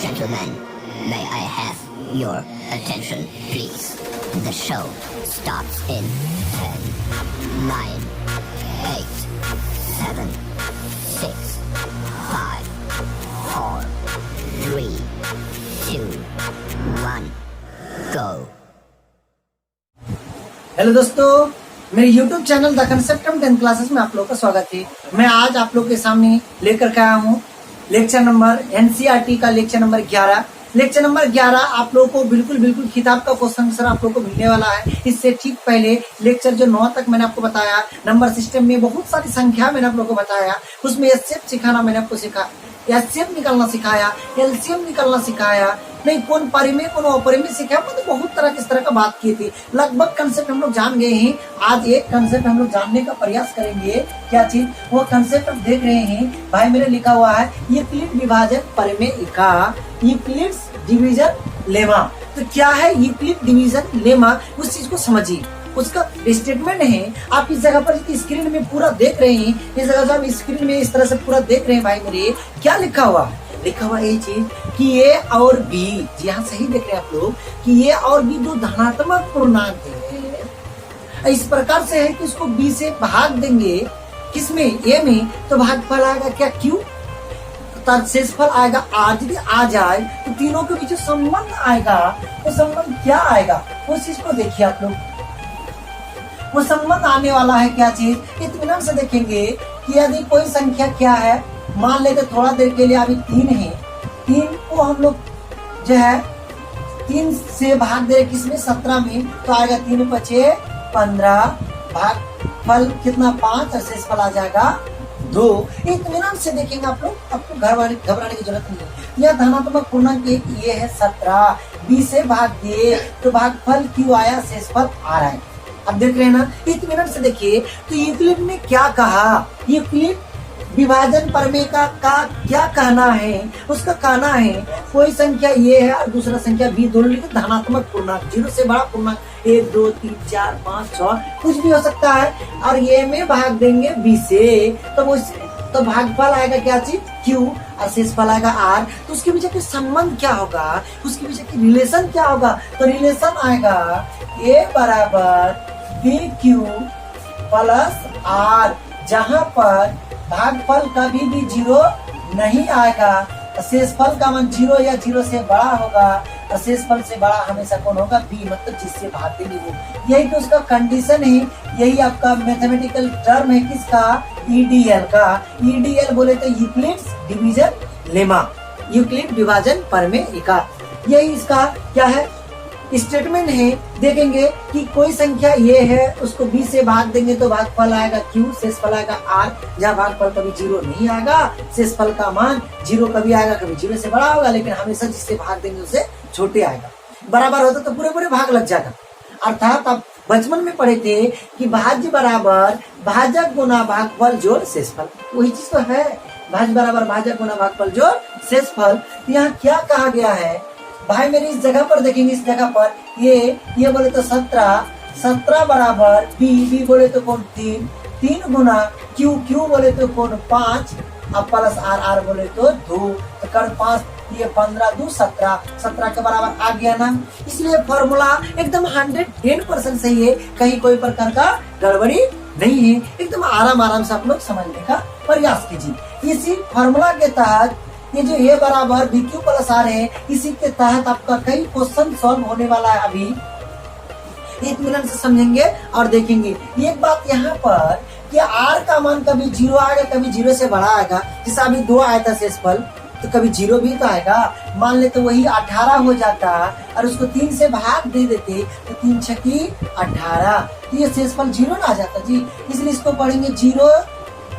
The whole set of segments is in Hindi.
Gentlemen, may I have your attention, please? The show starts in 10, 9, 8, 7, 6, 5, 4, 3, 2, 1, go. Hello दोस्तों, मेरे YouTube channel the concept 10 classes में आप लोग का स्वागत है। मैं आज आप लोग के सामने लेकर के आया हूँ लेक्चर नंबर एनसीईआरटी का लेक्चर नंबर 11। लेक्चर नंबर 11 आप लोगों को बिल्कुल किताब का क्वेश्चन आंसर आप लोगों को मिलने वाला है। इससे ठीक पहले लेक्चर जो 9 तक मैंने आपको बताया, नंबर सिस्टम में बहुत सारी संख्या मैंने आप लोगों को बताया, उसमें एचसीएफ सिखाना मैंने आपको सिखाया, एचसीएफ निकालना सिखाया, एलसीएम निकालना सिखाया, नहीं कौन परिमेय कौन अपरिमेय सिखाया, मतलब बहुत तरह किस तरह का बात की थी। लगभग कंसेप्ट हम लोग जान गए हैं। आज एक कंसेप्ट हम लोग जानने का प्रयास करेंगे। क्या चीज? वो कंसेप्ट आप देख रहे हैं भाई, मेरे लिखा हुआ है यूक्लिड विभाजन परिमेय का यूक्लिड्स डिवीजन लेमा। तो क्या है यूक्लिड डिवीजन लेमा, उस चीज को समझिए। उसका स्टेटमेंट है, आप इस जगह पर स्क्रीन में पूरा देख रहे हैं, इस जगह से आप स्क्रीन में इस तरह से पूरा देख रहे हैं भाई मेरे, क्या लिखा हुआ है? लिखा हुआ ये चीज कि ए और बी, जी हाँ सही देख रहे हैं आप लोग, कि ए और बी दो धनात्मक पूर्णांक है। इस प्रकार से है कि इसको बी से भाग देंगे, किसमें? ए में, तो भागफल आएगा क्या? क्यू। शेषफल आएगा आर। यदि आ जाए तो तीनों के बीच संबंध आएगा, तो संबंध क्या आएगा उस चीज को देखिए आप लोग। वो संबंध आने वाला है क्या चीज? इत्मीनान से देखेंगे कि यदि कोई संख्या क्या है, मान लेते थोड़ा देर के लिए अभी 3 है, 3 को हम लोग जो है 3 से भाग दे किसमें? 17 में, तो आएगा 3 × 5 = 15, भाग फल कितना? 5, और शेषफल आ जाएगा 2। इत्मीनान से देखेंगे आप लोग, आपको घबराने की जरूरत नहीं है। यह धनात्मक पूर्णांक एक ये है 17, 20 से भाग दिए तो भागफल क्यों आया, शेषफल आ रहा है। अब देख रहे हैं ना, इत्मीनान से देखिए। तो यूक्लिड ने क्या कहा? यूक्लिड विभाजन प्रमेय का क्या कहना है? उसका कहना है कोई संख्या ये है और दूसरा संख्या बी, दोनों लिखे धनात्मक पूर्णांक, 0 से बड़ा पूर्णांक 1, 2, 3, 4, 5, 6 कुछ भी हो सकता है, और ये में भाग देंगे बी से, तो भागफल आएगा क्या चीज? क्यू, और शेषफल आएगा आर। तो उसके पीछे संबंध क्या होगा, उसके पीछे की रिलेशन क्या होगा? तो रिलेशन आएगा ए बराबर बी क्यू प्लस आर, जहां पर भागफल कभी भी 0 नहीं आएगा, शेषफल का मान 0 या 0 से बड़ा होगा, और शेषफल से बड़ा हमेशा कौन होगा? बी, मतलब जिससे भाग देंगे वो। यही तो उसका कंडीशन है, यही आपका मैथमेटिकल टर्म है किसका? ईडीएल का। ईडीएल बोले तो यूक्लिड्स डिवीजन लेमा, यूक्लिड विभाजन प्रमेय का। यही इसका क्या है? स्टेटमेंट है। देखेंगे कि कोई संख्या ये है, उसको बी से भाग देंगे तो भागफल आएगा क्यू, शेषफल आएगा आर, जहाँ भागफल कभी 0 नहीं आएगा, शेषफल का मान 0 कभी आएगा, कभी 0 से बड़ा होगा, लेकिन हमेशा जिससे भाग देंगे उससे छोटे आएगा। बराबर होता तो पूरे भाग लग जाएगा। अर्थात आप बचपन में पढ़े थे कि भाज्य बराबर भाजक गुना भागफल जोड़ शेषफल, वही चीज तो है। भाज्य बराबर भाजक गुना भागफल जोड़ शेषफल। यहाँ क्या कहा गया है भाई मेरे? इस जगह पर देखेंगे, इस जगह पर ये बोले तो 17 बराबर बी बोले तो कौन? 3 गुना क्यू बोले तो कौन? 5, अब प्लस आर बोले तो 2, तो कर 5, ये 15 2 17 के बराबर आ गया ना। इसलिए फॉर्मूला एकदम 110% सही है, कहीं कोई प्रकार का गड़बड़ी नहीं है। एकदम आराम से आप लोग समझने का प्रयास कीजिए। इसी फॉर्मूला के तहत ये जो ए बराबर बी क्यू प्लस आर है, इसी के तहत आपका कई क्वेश्चन सॉल्व होने वाला है। अभी इत्मीनान से समझेंगे और देखेंगे। एक बात यहाँ पर कि आर का मान कभी 0 आएगा, कभी 0 से बड़ा आएगा। जैसे अभी 2 आया था शेषफल, तो कभी 0 भी तो आएगा। मान ले तो वही 18 हो जाता, और उसको 3 से भाग दे देते तो 3 × 6 = 18, तो ये शेषफल 0 ना आ जाता जी। इसलिए इसको पढ़ेंगे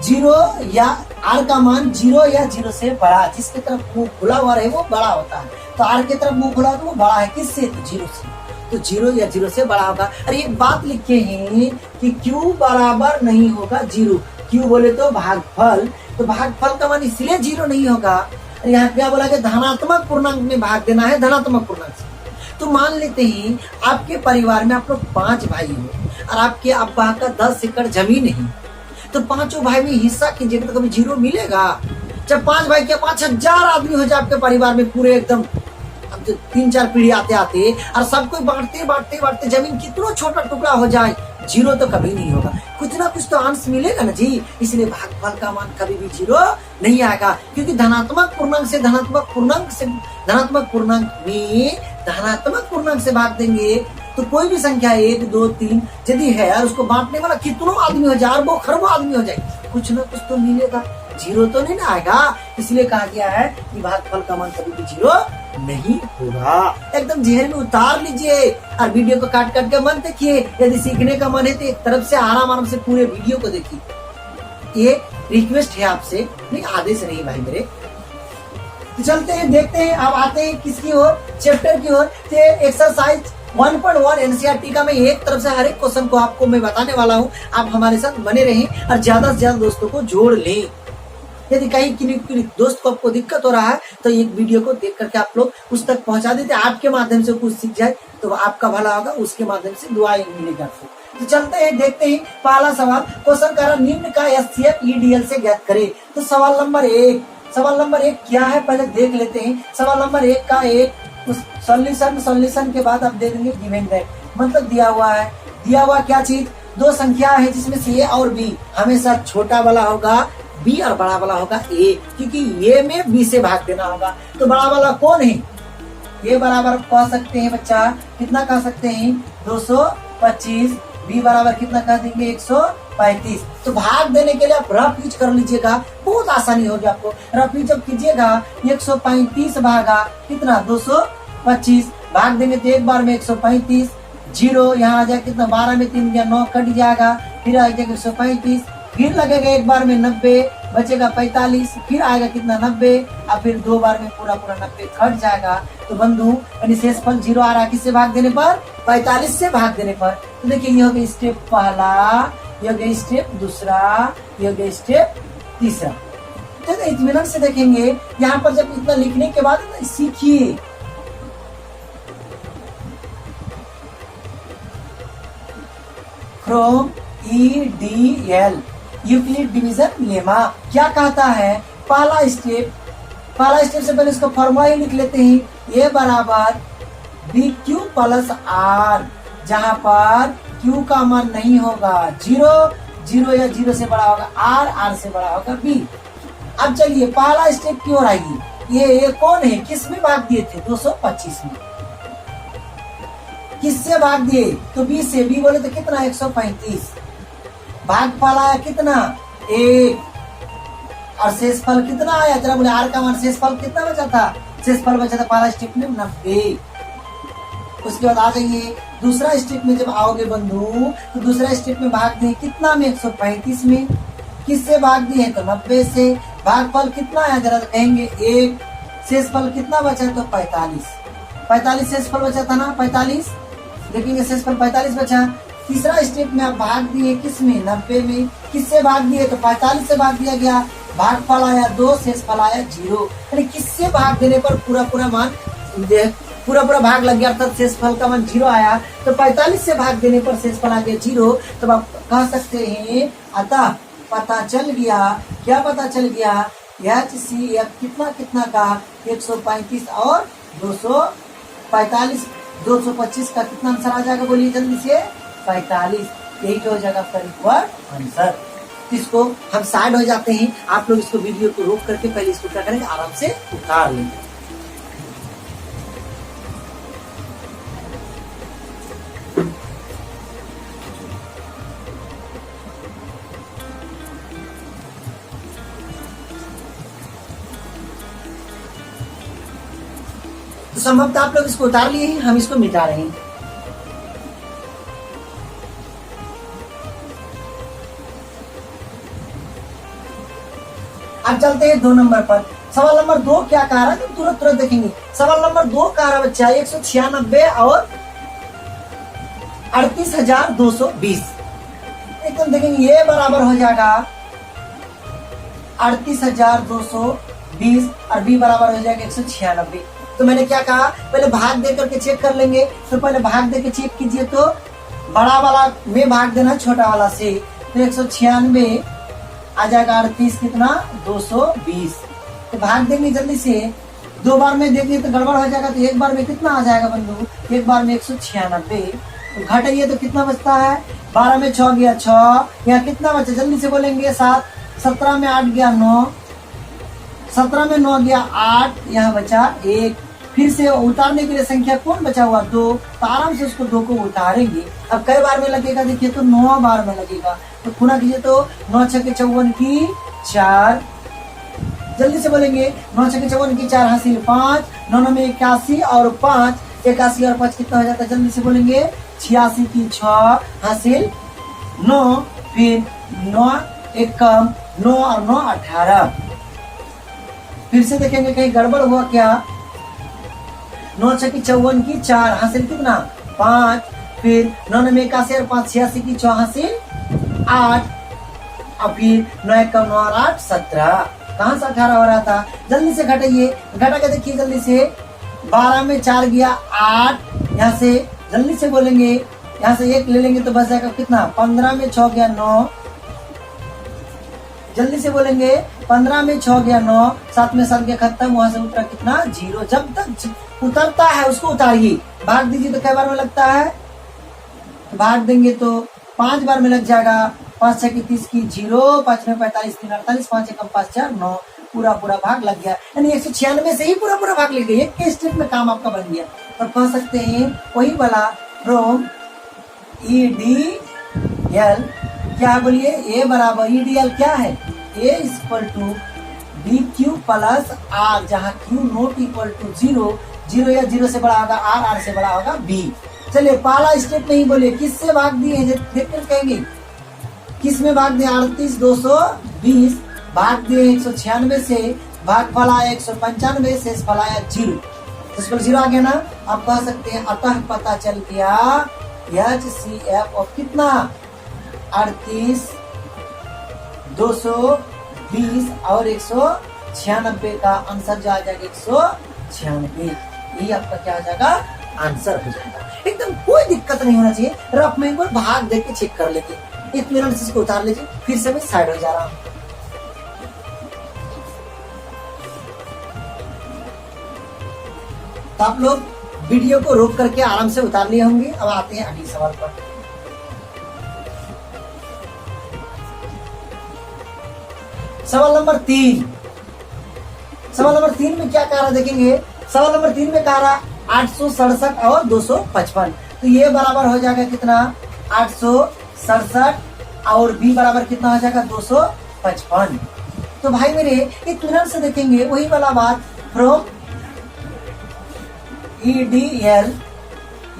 0 या आर का मान 0 या 0 से बड़ा, जिसके तरफ मुंह खुला हुआ रहे वो बड़ा होता है। तो आर के तरफ मुंह खुला तो वो बड़ा है, किससे? तो 0 से। तो 0 या 0 से बड़ा होगा। अरे एक बात लिखे हैं कि क्यू बराबर नहीं होगा 0। क्यू बोले तो भागफल, तो भागफल का मान इसलिए 0 नहीं होगा। अरे यहाँ क्या बोला कि धनात्मक पूर्णांक में भाग देना है, धनात्मक पूर्णांक से। तो मान लेते हैं आपके परिवार में आप लोग 5 भाई हो, और आपके अब्बा का 10 एकड़ जमीन है, तो 5 भाई में हिस्सा कीजिएगा तो कभी 0 मिलेगा? जब 5 भाई के 5000 आदमी हो जाए आपके परिवार में पूरे एकदम, अब तो 3-4 पीढ़ी आते आते और सबको बांटते बांटते बांटते जमीन कितना छोटा टुकड़ा हो जाए, जीरो तो कभी नहीं होगा, कुछ ना कुछ तो अंश मिलेगा ना जी। इसलिए भागफल का मान कभी भी जीरो नहीं आएगा, क्योंकि धनात्मक पूर्णांक से धनात्मक पूर्णांक से धनात्मक पूर्णांक में धनात्मक पूर्णांक से भाग देंगे तो कोई भी संख्या 1, 2, 3 यदि है और उसको बांटने वाला कितनों आदमी हो जाए, अरबों खरबों आदमी हो जाए, कुछ ना कुछ तो मिलेगा, जीरो तो नहीं ना आएगा। इसलिए कहा गया है कि भागफल का मान कभी भी जीरो नहीं होगा। एकदम जहन में उतार लीजिए और वीडियो को काट काट के मन देखिए। यदि सीखने का मन है तो एक तरफ से आराम से पूरे वीडियो को देखिए। ये रिक्वेस्ट है आपसे, नहीं आदेश नहीं भाई मेरे। तो चलते हैं, देखते हैं, अब आते हैं किसकी ओर, चैप्टर की ओर। एक्सरसाइज 1.1 एनसीईआरटी का मैं एक तरफ से हर एक क्वेश्चन को आपको मैं बताने वाला हूँ। आप हमारे साथ बने रहें और ज्यादा से ज्यादा दोस्तों को जोड़ लें। यदि कहीं किसी दोस्त को आपको दिक्कत हो रहा है तो एक वीडियो को देख करके आप लोग उस तक पहुंचा देते, आपके माध्यम से कुछ सीख जाए तो आपका भला होगा, उसके माध्यम से दुआएं मिलेगी आपको। तो चलते हैं, देखते हैं पहला सवाल। क्वेश्चन कह रहा निम्न का एचसीएफ ईडीएल से ज्ञात करे। तो सवाल नंबर 1 क्या है पहले देख लेते हैं। सवाल नंबर 1 का एक उस सॉल्यूशन के बाद आप दे देंगे गिवन दैट, मतलब दिया हुआ क्या चीज, दो संख्या है जिसमें से ए और बी हमेशा छोटा वाला होगा, बी और बड़ा वाला होगा ए, क्योंकि ए में बी से भाग देना होगा। तो बड़ा वाला कौन है, ए बराबर कह सकते हैं बच्चा, कितना कह सकते हैं 225, बी बराबर कितना कह देंगे 135। तो भाग देने के लिए आप रफ यूज कर लीजिएगा, बहुत आसानी होगी आपको। रफ यूज जब कीजिएगा 135 भागा कितना 225, भाग देंगे तो एक बार में 135, जीरो यहाँ आ जाए कितना 12 में 3 या 9 कट जाएगा, फिर आ जाएगा 135, फिर लगेगा एक बार में 90, बचेगा 45, फिर आएगा कितना 90, और फिर 2 बार में पूरा 90 कट जाएगा। तो बंधु शेषफल 0 आ रहा है किससे भाग देने पर, 45 से भाग देने पर। तो देखिए ये हो गया स्टेप पहला, ये हो गया स्टेप दूसरा, ये हो गया स्टेप तीसरा। तो इत्मीनान से देखेंगे यहाँ पर जब इतना लिखने के बाद सीखिए, from EDL Euclid division lemma क्या कहता है। पहला स्टेप से पहले इसका फॉर्मूला ही लिख लेते हैं, ये बराबर BQ प्लस R, जहां पर Q का मान नहीं होगा 0 या 0 से बड़ा होगा R से बड़ा होगा B। अब चलिए पहला स्टेप की ओर आइए। ये कौन है, किस में भाग दिए थे 225 में, किससे भाग दिए तो B से, B बोले तो कितना 135, भागफल आया कितना 1 और शेषफल कितना आया, जरा बोले R का मान, शेषफल कितना बचा था, शेषफल बचा था पहला स्टेप में 90। उसके बाद आ जाइए दूसरा स्टेप में, जब आओगे बंधु तो दूसरा स्टेप में भाग दिए कितना में 135 में, किससे भाग दिए तो 90 से, भागफल कितना आया जरा कहेंगे 1, शेषफल कितना बचा तो 45 शेषफल बचा था ना 45, देखेंगे शेषफल 45 बचा। तीसरा स्टेप में आप भाग दिए किस में 90 में, किससे भाग दिए तो 45 से भाग दिया गया, भागफल आया 2, शेषफल आया 0, यानी किससे भाग देने पर पूरा मान पूरा भाग लग गया, अर्थात शेषफल का मान 0 आया। तो 45 से भाग देने पर शेषफल आ गया 0। तो आप कह सकते हैं अतः पता चल गया, क्या पता चल गया, HCF कितना का 135 और 245, 225 का कितना आंसर आ जाएगा बोलिए जल्दी से 45। यही तो हो जाएगा आपका रिक्वायर्ड आंसर। इसको हम साइड हो जाते हैं, आप लोग इसको वीडियो को रोक करके पहले इसको क्या करेंगे आराम से उतार लेंगे। तो संभवतः आप लोग इसको उतार लिए हैं, हम इसको मिटा रहे हैं। अब चलते हैं 2 नंबर पर। सवाल नंबर 2 क्या कह रहा है तो तुरंत देखेंगे। सवाल नंबर 2 कह रहा बच्चा 196 और 38,220, एकदम देखेंगे ये बराबर हो जाएगा 38,220 और बी बराबर हो जाएगा 196। तो मैंने क्या कहा, पहले भाग दे करके चेक कर लेंगे। तो पहले भाग दे के चेक कीजिए, तो बड़ा वाला में भाग देना छोटा वाला से, तो 196 आ जाएगा 38 कितना 220, तो भाग देंगे जल्दी से। 2 बार में देंगे तो गड़बड़ हो जाएगा, तो एक बार में कितना आ जाएगा बंधु? एक बार में 196। तो घटाइए तो कितना बचता है? 12 में 6 गया 6, यहाँ कितना बचा जल्दी से बोलेंगे? 7। 17 में 8 गया 9, 17 में 9 गया 8, यहाँ बचा 1। फिर से उतारने के लिए संख्या कौन बचा हुआ? 2। तो आराम से उसको 2 को उतारेंगे। अब कई बार में लगेगा देखिए, तो 9 बार में लगेगा। तो गुना कीजिए तो 9 6 54 की 4, जल्दी से बोलेंगे 9 6 54 की 4 हासिल 5, 9 में 81 और 5, 81 और 5 कितना हो जाता है? जल्दी से बोलेंगे 86 की 6 हासिल 9, फिर 9 एक कम 9 और 9 18। फिर से देखेंगे कहीं गड़बड़ हुआ क्या? 9 6 54 की 4 हासिल कितना? 5, फिर 9 में 81 और 5 86 की 6 हासिल 8, और फिर 9 एक कम 9 और 8 17। कहाँ से 18 हो रहा था? जल्दी से घटाइए, घटा के देखिए जल्दी से। 12 में 4 गया 8, यहाँ से जल्दी से बोलेंगे, यहाँ से 1 ले लेंगे तो बच जाएगा कितना? 15 में 6 गया 9, जल्दी से बोलेंगे 15 में 6 गया 9, 7 में 7 गया खत्म, वहां से उतरा कितना? 0। जब तक उतरता है उसको उतारिए। भाग दीजिए तो कई बार में लगता है? भाग देंगे तो 5 बार में लग जाएगा। 5 6 की 30 की 0, 5 में 45 3 48, 5 1 5 4 9, पूरा भाग लग गया। यानी 196 से ही पूरा भाग लग गया। एक के स्टेप में काम आपका बन गया। तो कह सकते हैं वही वाला फ्रॉम EDL क्या बोलिए? A बराबर EDL क्या है? A equal to BQ plus R, जहाँ Q नॉट इक्वल टू 0, 0 या 0 से बड़ा होगा R, R से बड़ा होगा B। चलिए पहला स्टेप नहीं बोले, किससे भाग दिए? देखकर कहेंगे किस में भाग दिए? 38 220 भाग दिए 196 से, भाग फल आया 195, शेष फल आया 0। इस पर 0 आ गया ना? आप कह सकते हैं अतः पता चल गया HCF और कितना? 38 220 और 196 का आंसर जो आ जाएगा 196। यही आपका क्या आ जाएगा? आंसर हो जाएगा। एकदम कोई दिक्कत नहीं होना चाहिए। रफ में एक बार भाग देख के चेक कर लेते, एक मिनट से इसको उतार लीजिए। फिर से मैं साइड हो जा रहा हूँ। तो आप लोग वीडियो को रोक करके आराम से उतार लिए होंगे। अब आते हैं अगले सवाल पर। सवाल नंबर 3। सवाल नंबर 3 में क्या कह रहा देखेंगे। सवाल नंबर 3 में कह रहा 867 और 255। तो ये बराबर हो जाएगा कितना? 867 और B बराबर कितना हो जाएगा? 255। तो भाई मेरे एक तुरंत से देखेंगे वही वाला बात फ्रॉम EDL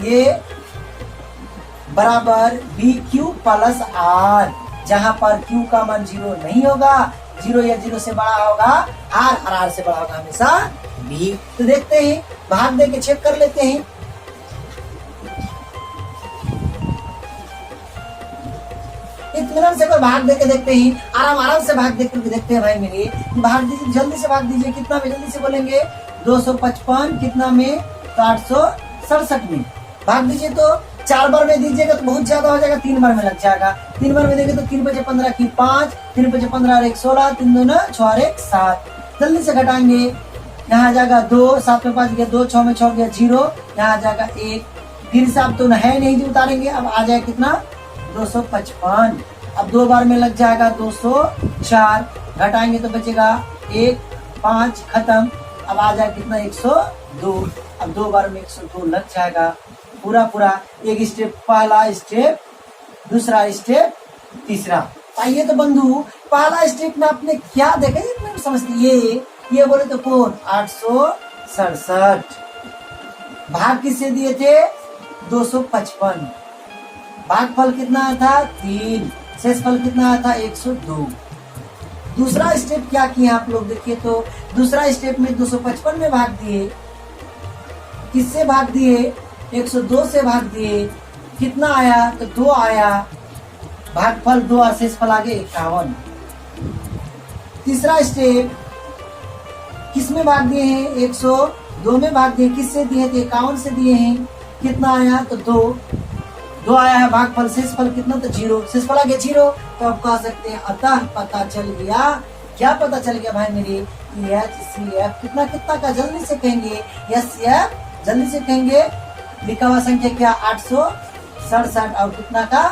ये बराबर BQ प्लस R, जहां पर Q का मान 0 नहीं होगा, 0 या 0 से बड़ा होगा R, और R से बड़ा होगा हमेशा B। तो देखते हैं, भाग दे के चेक कर लेते हैं। इतना से कोई भाग दे के देखते हैं, आराम से भाग देख करके देखते हैं। भाई मेरे भाग दीजिए, जल्दी से भाग दीजिए। कितना में? जल्दी से बोलेंगे 255 कितना में? तो 867 में भाग दीजिए। तो 4 बार में दीजिएगा तो बहुत ज्यादा हो जाएगा, 3 बार में लग जाएगा। 3 बार में देंगे तो 3 बजे 15 की 5, 3 बजे 15 और 1 16, 3 2 9 6 और 1 7। जल्दी से घटाएंगे, यहाँ आ जाएगा 2, 7 में 5 गया 2, 6 में 6 गया 0, यहाँ आ जाएगा 1। फिर से आप तो है नहीं जो उतारेंगे, अब आ जाएगा कितना? 255। अब 2 बार में लग जाएगा 204, घटाएंगे तो बचेगा 1 5 खत्म। अब आ जाएगा कितना? 102। अब 2 बार में 102 लग जाएगा पूरा। एक स्टेप, पहला स्टेप, दूसरा स्टेप, तीसरा। आइए तो बंधु पहला स्टेप में आपने क्या देखा समझते? ये बोले तो कौन? 867। भाग किससे दिए थे? 255। भागफल कितना था? 3। शेषफल कितना था? 102। दूसरा स्टेप क्या किया आप लोग देखिए तो, दूसरा स्टेप में 255 में भाग दिए। किससे भाग दिए? 102 से भाग दिए। कितना आया? तो 2 आया। भागफल 2 और शेषफल आगे 51। तीसरा स्टेप किस में भाग दिए हैं? 102 में भाग दिए। किससे दिए थे? 51 से दिए हैं। कितना आया? तो 2 आया है। भागफल शेषफल कितना? तो 0। शेषफल आगे 0। तो आप कह सकते हैं अतः पता चल गया क्या पता चल गया भाई मेरे? HCF कितना कितना का जल्दी से कहेंगे? SCF जल्दी से कहेंगे। लिखा हुआ संख्या क्या? 867 और कितना का?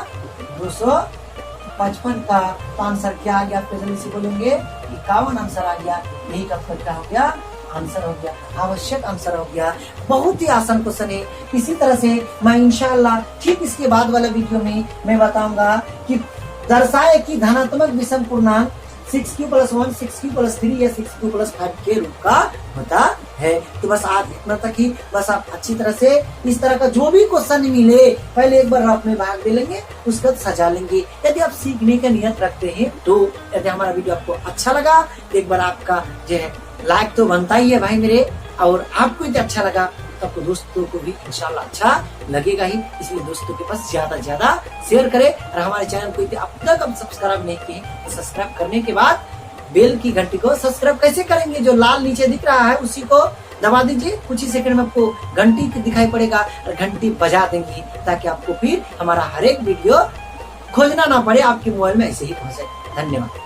255 का। तो आंसर क्या आ गया आपको? जल्दी से बोलेंगे 51 आंसर आ गया। यही कब का हो गया? आंसर हो गया, आवश्यक आंसर हो गया। बहुत ही आसान क्वेश्चन है। इसी तरह से मैं इंशाल्लाह ठीक इसके बाद वाला वीडियो में मैं बताऊंगा कि दर्शाए कि धनात्मक विषम पूर्णांक 6q + 1 6q + 3 या 6q + 5 के रूप का होता है। तो बस आज इतना तक ही। बस आप अच्छी तरह से इस तरह का जो भी क्वेश्चन मिले पहले एक बार रफ में भाग दे लेंगे, उसका सजा लेंगे। यदि आप सीखने का नियत रखते हैं तो यदि हमारा वीडियो आपको अच्छा लगा तो एक बार आपका जो है लाइक तो बनता ही है भाई मेरे। और आपको यदि अच्छा लगा तो आपको दोस्तों को भी इंशाल्लाह अच्छा लगेगा ही। इसलिए दोस्तों के पास ज्यादा ज्यादा शेयर करें। और हमारे चैनल को यदि अब तक आप सब्सक्राइब नहीं किए तो सब्सक्राइब करने के बाद बेल की घंटी को सब्सक्राइब कैसे करेंगे? जो लाल नीचे दिख रहा है उसी को दबा दीजिए। कुछ ही सेकंड में आपको घंटी दिखाई पड़ेगा और घंटी बजा देंगे ताकि आपको फिर हमारा हर एक वीडियो खोजना ना पड़े, आपके मोबाइल में ऐसे ही पहुंचे। धन्यवाद।